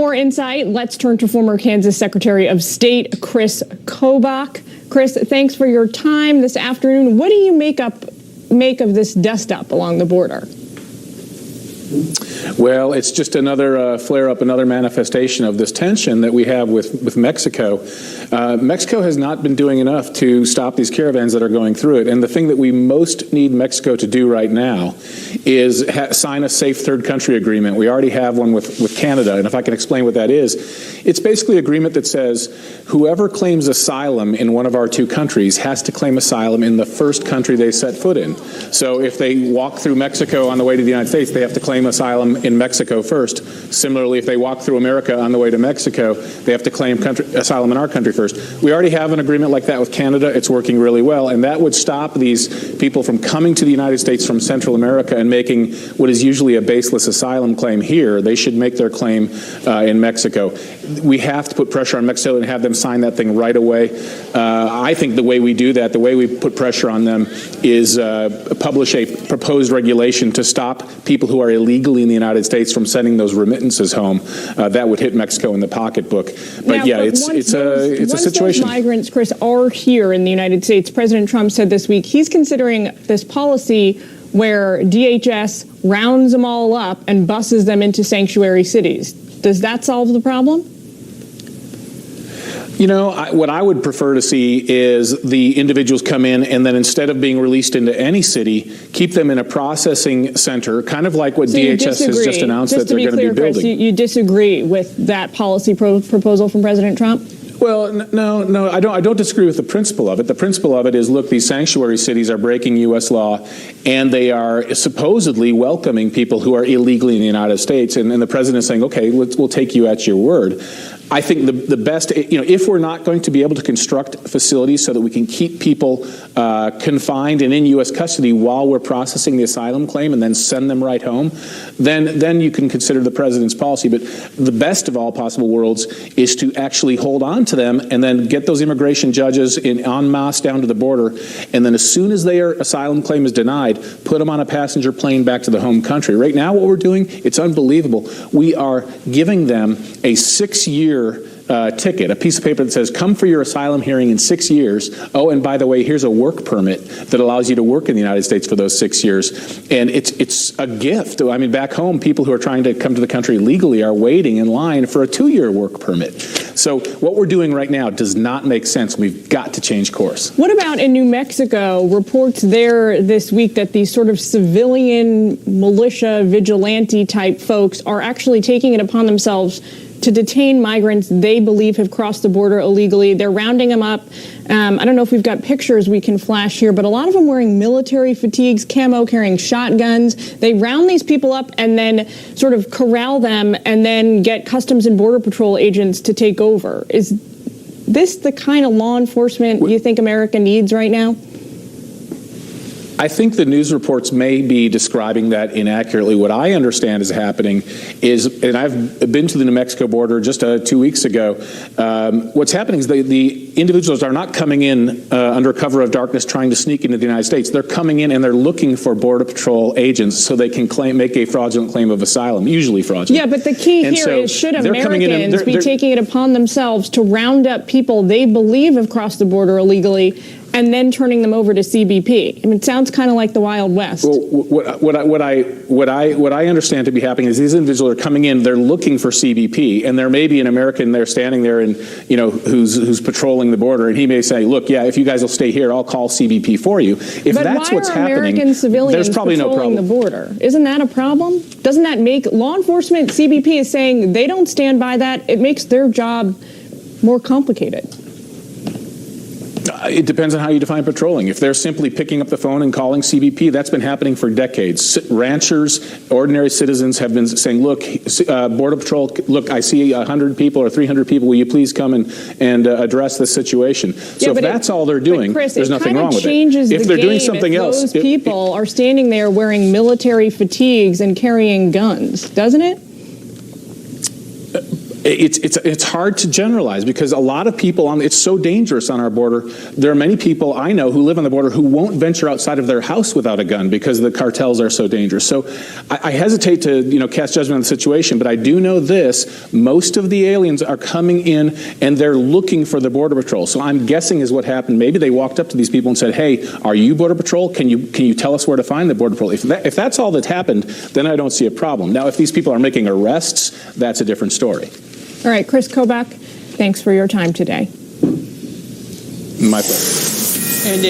more insight, let's turn to former Kansas Secretary of State Kris Kobach. Kris, thanks for your time this afternoon. What do you make of this dust-up along the border? Well, it's just another flare-up, another manifestation of this tension that we have with Mexico. Mexico has not been doing enough to stop these caravans that are going through it. And the thing that we most need Mexico to do right now is sign a safe third country agreement. We already have one with Canada. And if I can explain what that is, it's basically an agreement that says whoever claims asylum in one of our two countries has to claim asylum in the first country they set foot in. So if they walk through Mexico on the way to the United States, they have to claim asylum in Mexico first. Similarly, if they walk through America on the way to Mexico, they have to claim asylum in our country first. We already have an agreement like that with Canada. It's working really well, and that would stop these people from coming to the United States from Central America and making what is usually a baseless asylum claim here. They should make their claim in Mexico. We have to put pressure on Mexico and have them sign that thing right away. I think the way we do that, the way we put pressure on them, is publish a proposed regulation to stop people who are illegally in the United States from sending those remittances home. That would hit Mexico in the pocketbook. But yeah, it's a situation. Once those migrants, Kris, are here in the United States, President Trump said this week he's considering this policy where DHS rounds them all up and buses them into sanctuary cities. Does that solve the problem? You know, what I would prefer to see is the individuals come in and then instead of being released into any city, keep them in a processing center, kind of like what DHS has just announced that they're going to be building. Kris, you disagree with that policy proposal from President Trump? Well, no, I don't disagree with the principle of it. The principle of it is, look, these sanctuary cities are breaking U.S. law, and they are supposedly welcoming people who are illegally in the United States. And the president is saying, okay, we'll take you at your word. I think the best, if we're not going to be able to construct facilities so that we can keep people confined and in U.S. custody while we're processing the asylum claim and then send them right home, then you can consider the president's policy. But the best of all possible worlds is to actually hold on to them and then get those immigration judges en masse down to the border. And then as soon as their asylum claim is denied, put them on a passenger plane back to the home country. Right now, what we're doing, it's unbelievable. We are giving them a 6-year ticket, a piece of paper that says, come for your asylum hearing in 6 years. Oh, and by the way, here's a work permit that allows you to work in the United States for those 6 years. And it's a gift. I mean, back home, people who are trying to come to the country legally are waiting in line for a 2-year work permit. So what we're doing right now does not make sense. We've got to change course. What about in New Mexico? Reports there this week that these sort of civilian militia vigilante type folks are actually taking it upon themselves to detain migrants they believe have crossed the border illegally. They're rounding them up. I don't know if we've got pictures we can flash here, but a lot of them wearing military fatigues, camo, carrying shotguns. They round these people up and then sort of corral them and then get Customs and Border Patrol agents to take over. Is this the kind of law enforcement you think America needs right now? I think the news reports may be describing that inaccurately. What I understand is happening is, and I've been to the New Mexico border just 2 weeks ago, what's happening is the individuals are not coming in under cover of darkness trying to sneak into the United States. They're coming in and they're looking for Border Patrol agents so they can make a fraudulent claim of asylum, usually fraudulent. Yeah, but the key here is, should Americans be taking it upon themselves to round up people they believe have crossed the border illegally and then turning them over to CBP? I mean, it sounds kind of like the Wild West. Well, what I understand to be happening is these individuals are coming in, they're looking for CBP, and there may be an American there standing there and who's patrolling the border, and he may say, look, yeah, if you guys will stay here, I'll call CBP for you. If that's what's happening, there's probably no problem. The border? Isn't that a problem? Doesn't that make law enforcement, CBP is saying they don't stand by that? It makes their job more complicated. It depends on how you define patrolling. If they're simply picking up the phone and calling CBP, that's been happening for decades. Ranchers, ordinary citizens have been saying, look, Border Patrol, look, I see 100 people or 300 people. Will you please come and address this situation? So if that's all they're doing, Kris, there's nothing wrong with it. If they're doing something else, those people are standing there wearing military fatigues and carrying guns, doesn't it? It's hard to generalize because a lot of people it's so dangerous on our border. There are many people I know who live on the border who won't venture outside of their house without a gun because the cartels are so dangerous. So I hesitate to cast judgment on the situation, but I do know this: most of the aliens are coming in and they're looking for the Border Patrol. So I'm guessing is what happened. Maybe they walked up to these people and said, "Hey, are you Border Patrol? Can you tell us where to find the Border Patrol?" If that's all that happened, then I don't see a problem. Now, if these people are making arrests, that's a different story. All right, Kris Kobach, thanks for your time today. My pleasure. And